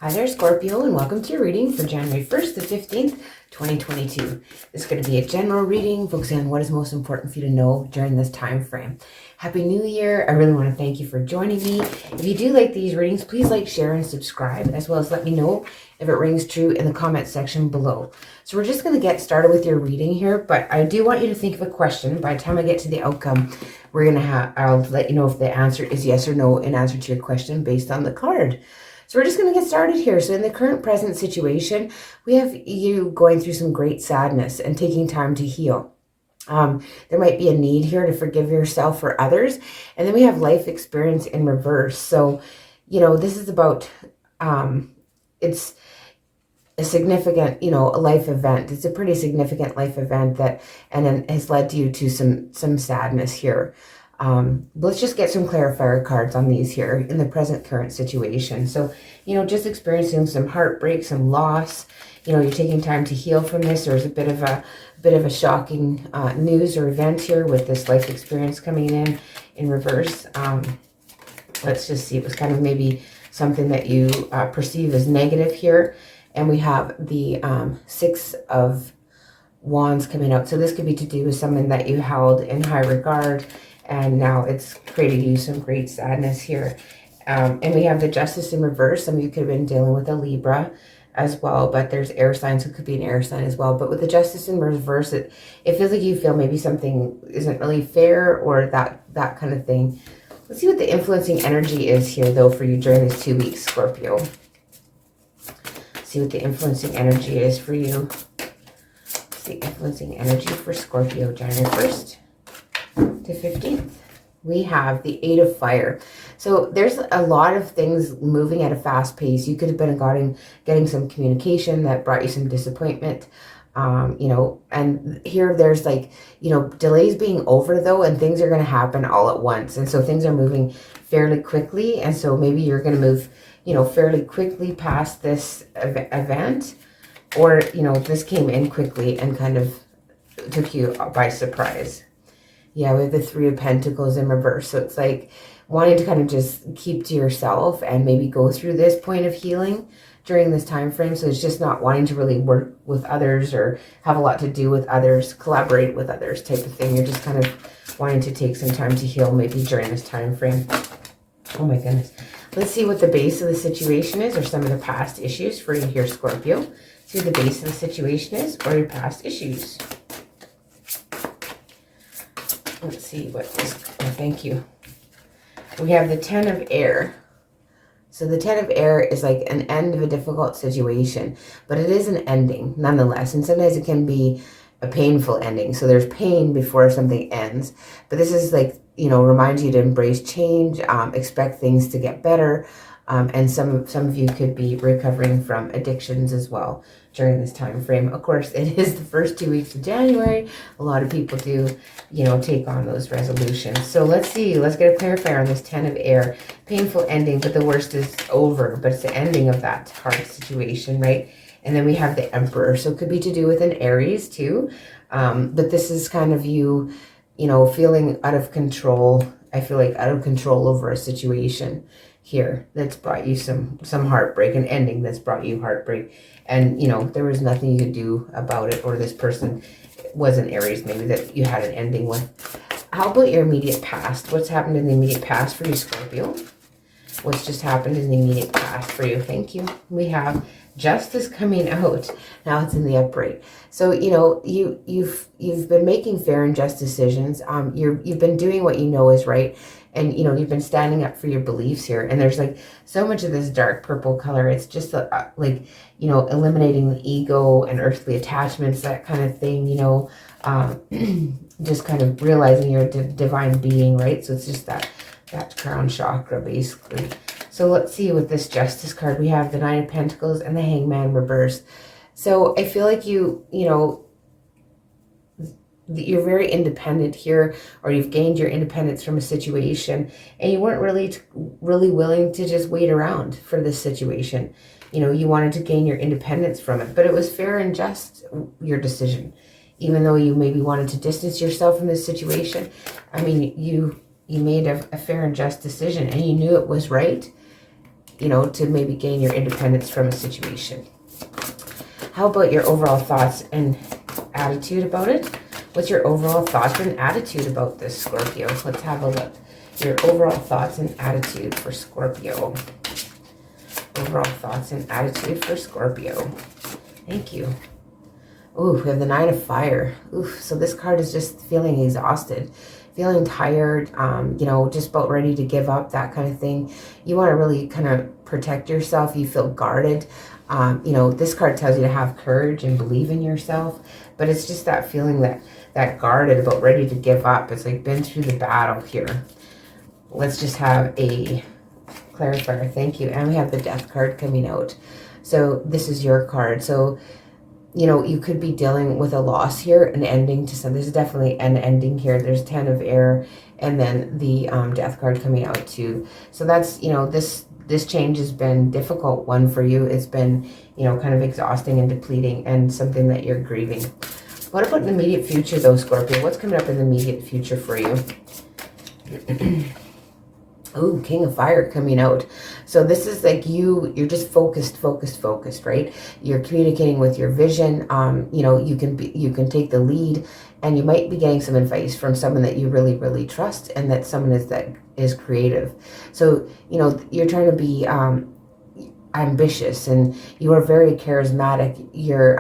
Hi there, Scorpio, and welcome to your reading for January 1st to 15th, 2022. This is going to be a general reading focusing on what is most important for you to know during this time frame. Happy New Year. I really want to thank you for joining me. If you do like these readings, please like, share, and subscribe, as well as let me know if it rings true in the comment section below. So we're just going to get started with your reading here, but I do want you to think of a question. By the time I get to the outcome, I'll let you know if the answer is yes or no in answer to your question based on the card. So we're just going to get started here. So in the current present situation, we have you going through some great sadness and taking time to heal. There might be a need here to forgive yourself or others. And then we have life experience in reverse. So, this is about, it's a significant, a life event. It's a pretty significant life event and then has led you to some sadness here. Let's just get some clarifier cards on these here in the present current situation. So, just experiencing some heartbreak, some loss, you're taking time to heal from this. There's a bit of a shocking news or event here with this life experience coming in reverse. Let's just see. It was kind of maybe something that you perceive as negative here. And we have the 6 of Wands coming out. So this could be to do with someone that you held in high regard, and now it's created you some great sadness here. And we have the Justice in reverse. Some of you could have been dealing with a Libra as well, but there's air signs, so it could be an air sign as well. But with the Justice in reverse, it feels like you feel maybe something isn't really fair or that kind of thing. Let's see what the influencing energy is here, though, for you during these 2 weeks, Scorpio. See what the influencing energy is for you. What's the influencing energy for Scorpio, January 1st to 15th? We have the 8 of Fire. So there's a lot of things moving at a fast pace. You could have been getting some communication that brought you some disappointment. And here there's delays being over, though, and things are going to happen all at once. And so things are moving fairly quickly. And so maybe you're going to move fairly quickly past this event, or, this came in quickly and kind of took you by surprise. Yeah, we have the 3 of Pentacles in reverse. So it's like wanting to kind of just keep to yourself and maybe go through this point of healing during this time frame. So it's just not wanting to really work with others or have a lot to do with others, collaborate with others type of thing. You're just kind of wanting to take some time to heal maybe during this time frame. Oh my goodness. Let's see what the base of the situation is, or some of the past issues for you here, Scorpio. See what the base of the situation is, or your past issues. Let's see what this, thank you. We have the 10 of Air. So the 10 of Air is like an end of a difficult situation, but it is an ending nonetheless. And sometimes it can be a painful ending. So there's pain before something ends. But this is like, reminds you to embrace change, expect things to get better. And some of you could be recovering from addictions as well during this time frame. Of course, it is the first 2 weeks of January. A lot of people do, take on those resolutions. So let's see. Let's get a clarifier on this 10 of Air. Painful ending, but the worst is over. But it's the ending of that hard situation, right? And then we have the Emperor. So it could be to do with an Aries too. But this is kind of you, feeling out of control. I feel like out of control over a situation here that's brought you some heartbreak, an ending that's brought you heartbreak. And, there was nothing you could do about it, or this person was an Aries maybe that you had an ending with. How about your immediate past? What's happened in the immediate past for you, Scorpio? What's just happened in the immediate past for you? Thank you. We have Justice coming out. Now it's in the upright. So, you've been making fair and just decisions. You've been doing what you know is right. And, you've been standing up for your beliefs here. And there's like so much of this dark purple color. It's just eliminating the ego and earthly attachments, that kind of thing, just kind of realizing you're a divine being, right? So it's just that crown chakra, basically. So let's see with this Justice card. We have the 9 of Pentacles and the Hangman reverse. So I feel like you're very independent here, or you've gained your independence from a situation, and you weren't really willing to just wait around for this situation. You wanted to gain your independence from it, but it was fair and just, your decision. Even though you maybe wanted to distance yourself from this situation, I mean, you made a fair and just decision, and you knew it was right. you know, to maybe gain your independence from a situation. How about your overall thoughts and attitude about it? What's your overall thoughts and attitude about this, Scorpio? Let's have a look. Your overall thoughts and attitude for Scorpio. Overall thoughts and attitude for Scorpio. Thank you. Ooh, we have the Nine of Fire. Ooh, so this card is just feeling exhausted, feeling tired, you know, just about ready to give up, that kind of thing. You want to really kind of protect yourself. You feel guarded. You know, this card tells you to have courage and believe in yourself, but it's just that feeling that guarded, about ready to give up. It's like been through the battle here. Let's just have a clarifier. Thank you. And we have the Death card coming out. So this is your card. So, you know, you could be dealing with a loss here, an ending to something. There's definitely an ending here. There's 10 of air and then the Death card coming out too. So that's, you know, this change has been a difficult one for you. It's been, you know, kind of exhausting and depleting and something that you're grieving. What about the immediate future though, Scorpio? What's coming up in the immediate future for you? Oh, King of Fire coming out. So this is like you're just focused, right? You're communicating with your vision. You know, you can take the lead, and you might be getting some advice from someone that you really, really trust, and that someone is creative. So, you know, you're trying to be ambitious, and you are very charismatic. You're,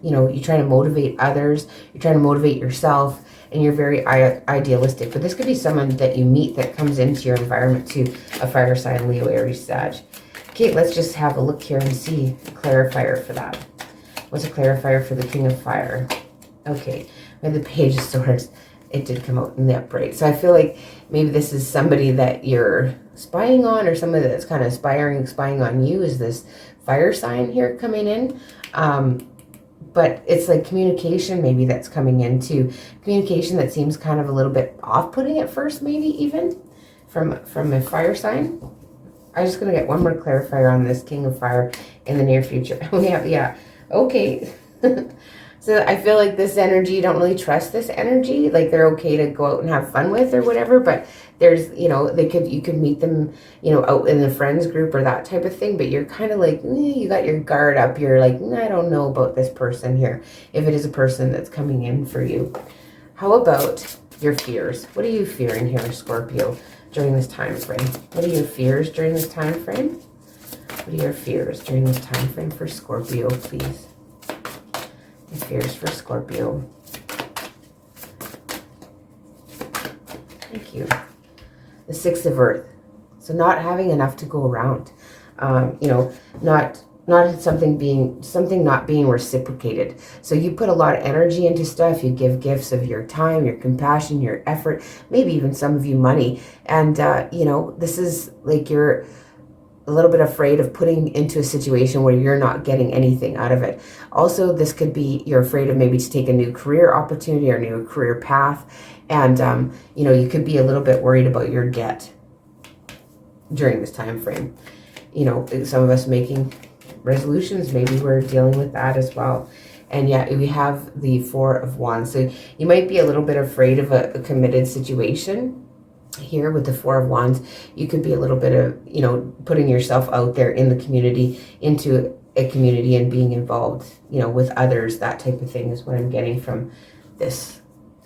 you know, you're trying to motivate others. You're trying to motivate yourself. And you're very idealistic. But this could be someone that you meet that comes into your environment too. A fire sign, Leo, Aries, Sag. Okay, let's just have a look here and see a clarifier for that. What's a clarifier for the King of Fire? Okay, we have the Page of Swords. It did come out in the upright. So I feel like maybe this is somebody that you're spying on, or somebody that's kind of spying on you. Is this fire sign here coming in? But it's like communication maybe that's coming in too. Communication that seems kind of a little bit off-putting at first, maybe even from a fire sign. I'm just going to get one more clarifier on this King of Fire in the near future. Yeah, okay. So I feel like this energy, you don't really trust this energy. Like they're okay to go out and have fun with or whatever, but there's, you know, you could meet them, you know, out in the friends group or that type of thing, but you're kind of like, you got your guard up. You're like, I don't know about this person here, if it is a person that's coming in for you. How about your fears? What are you fearing here, Scorpio, during this time frame? What are your fears during this time frame? What are your fears during this time frame for Scorpio, please? Fears for Scorpio. Thank you. The Six of Earth. So not having enough to go around. You know, not something not being reciprocated. So you put a lot of energy into stuff. You give gifts of your time, your compassion, your effort, maybe even some of you money. And you know, this is like you're a little bit afraid of putting into a situation where you're not getting anything out of it. Also, this could be you're afraid of maybe to take a new career opportunity or new career path. And, you know, you could be a little bit worried about your debt during this time frame. You know, some of us making resolutions, maybe we're dealing with that as well. And yeah, we have the Four of Wands. So you might be a little bit afraid of a committed situation. Here with the Four of Wands, you could be a little bit of, you know, putting yourself out there in the community, into a community and being involved, you know, with others. That type of thing is what I'm getting from this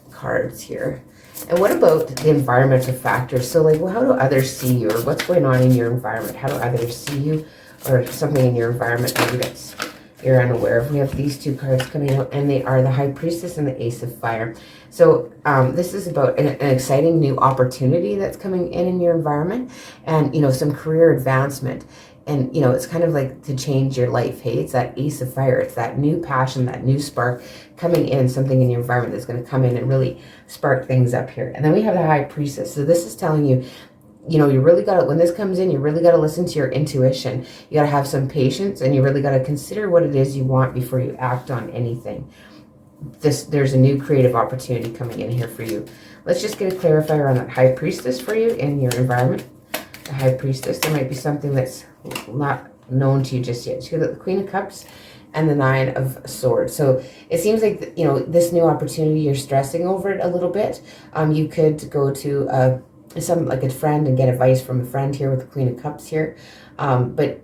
cards here. And what about the environmental factors? So like, well, how do others see you, or what's going on in your environment? How do others see you, or something in your environment maybe that's you're unaware of? We have these two cards coming out, and they are the High Priestess and the Ace of Fire. So this is about an exciting new opportunity that's coming in your environment, and, you know, some career advancement. And, you know, it's kind of like to change your life. Hey, it's that Ace of Fire. It's that new passion, that new spark coming in, something in your environment that's going to come in and really spark things up here. And then we have the High Priestess. So this is telling you, you know, you really got to, when this comes in, you really got to listen to your intuition. You got to have some patience, and you really got to consider what it is you want before you act on anything. There's a new creative opportunity coming in here for you. Let's just get a clarifier on that High Priestess for you in your environment. The High Priestess, there might be something that's not known to you just yet. You got the Queen of Cups and the Nine of Swords. So it seems like, you know, this new opportunity, you're stressing over it a little bit. You could go to like a friend and get advice from a friend here with the Queen of Cups here. But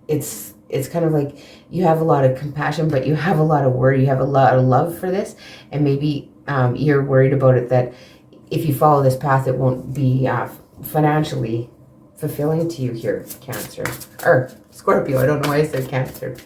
it's kind of like you have a lot of compassion, but you have a lot of worry. You have a lot of love for this, and maybe you're worried about it, that if you follow this path, it won't be financially fulfilling to you here, Cancer. Or Scorpio, I don't know why I said Cancer.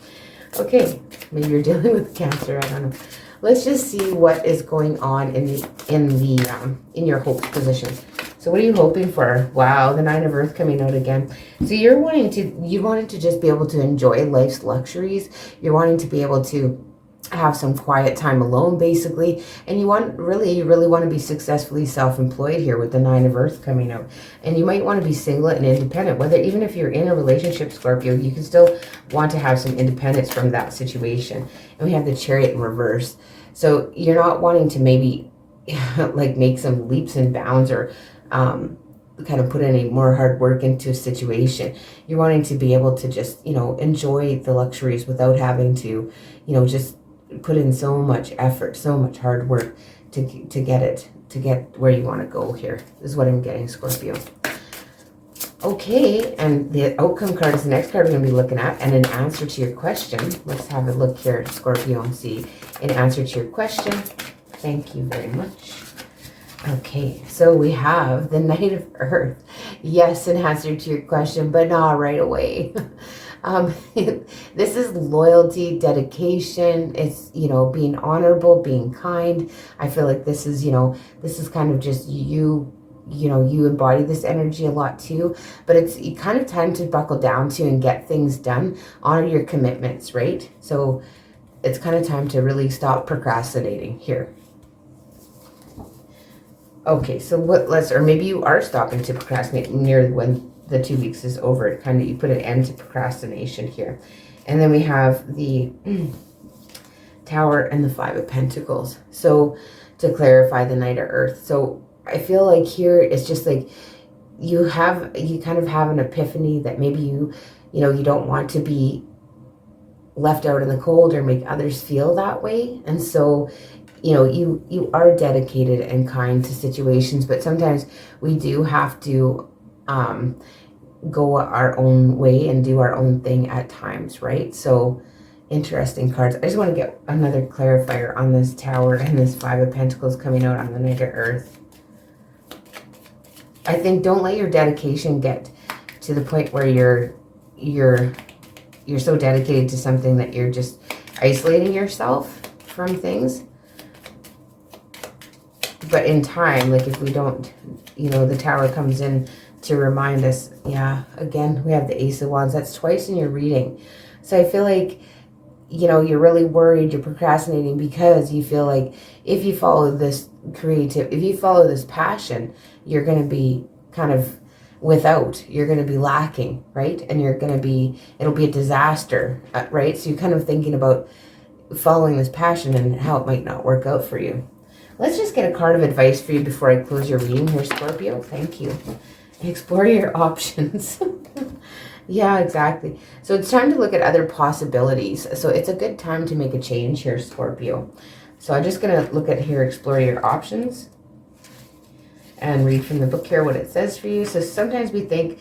Okay, maybe you're dealing with Cancer, I don't know. Let's just see what is going on in your hope position. So what are you hoping for? Wow, the Nine of Earth coming out again. So you're wanting to just be able to enjoy life's luxuries. You're wanting to be able to have some quiet time alone, basically, and you really want to be successfully self-employed here with the Nine of Earth coming out. And you might want to be single and independent, even if you're in a relationship, Scorpio, you can still want to have some independence from that situation. And we have the Chariot in reverse. So you're not wanting to maybe like make some leaps and bounds or kind of put any more hard work into a situation. You're wanting to be able to just, enjoy the luxuries without having to, just put in so much effort, so much hard work to get where you want to go here. This is what I'm getting, Scorpio. Okay, and the outcome card is the next card we're going to be looking at, and in answer to your question, let's have a look here, Scorpio, and see in answer to your question. Thank you very much. Okay, so we have the Knight of Earth. Yes, in answer to your question, but not right away. This is loyalty, dedication. It's, being honorable, being kind. I feel like this is kind of just you embody this energy a lot too, but it's kind of time to buckle down to and get things done, honor your commitments, right? So it's kind of time to really stop procrastinating here. Okay, so or maybe you are stopping to procrastinate near when the 2 weeks is over. You put an end to procrastination here. And then we have the Tower and the Five of Pentacles. So to clarify, the Knight of Earth. So I feel like here it's just like you kind of have an epiphany that maybe you don't want to be left out in the cold or make others feel that way. And so you are dedicated and kind to situations, but sometimes we do have to go our own way and do our own thing at times, right? So interesting cards. I just want to get another clarifier on this Tower and this Five of Pentacles coming out on the Knight of Earth. I think don't let your dedication get to the point where you're so dedicated to something that you're just isolating yourself from things. But in time, like if we don't, the Tower comes in to remind us, yeah, again, we have the Ace of Wands. That's twice in your reading. So I feel like, you're really worried, you're procrastinating because you feel like if you follow this if you follow this passion, you're going to be kind of you're going to be lacking, right? And it'll be a disaster, right? So you're kind of thinking about following this passion and how it might not work out for you. Let's just get a card of advice for you before I close your reading here, Scorpio. Thank you. Explore your options. Yeah, exactly. So it's time to look at other possibilities. So it's a good time to make a change here, Scorpio. So I'm just going to look at here, explore your options, and read from the book here what it says for you. So sometimes we think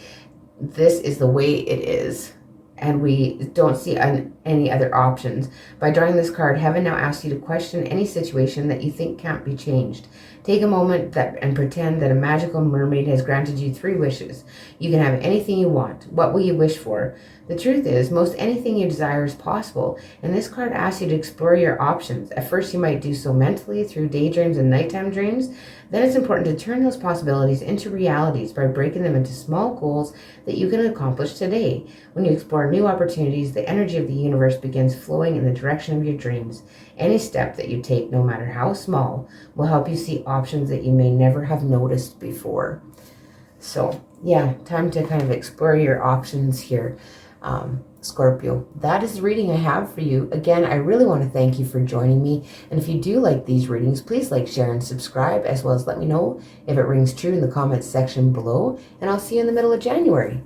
this is the way it is, and we don't see any other options. By drawing this card, Heaven now asks you to question any situation that you think can't be changed. Take a moment and pretend that a magical mermaid has granted you 3 wishes. You can have anything you want. What will you wish for? The truth is, most anything you desire is possible, and this card asks you to explore your options. At first, you might do so mentally through daydreams and nighttime dreams. Then it's important to turn those possibilities into realities by breaking them into small goals that you can accomplish today. When you explore new opportunities, the energy of the universe begins flowing in the direction of your dreams. Any step that you take, no matter how small, will help you see options that you may never have noticed before. So, yeah, time to kind of explore your options here, Scorpio. That is the reading I have for you. Again, I really want to thank you for joining me. And if you do like these readings, please like, share, and subscribe, as well as let me know if it rings true in the comments section below. And I'll see you in the middle of January.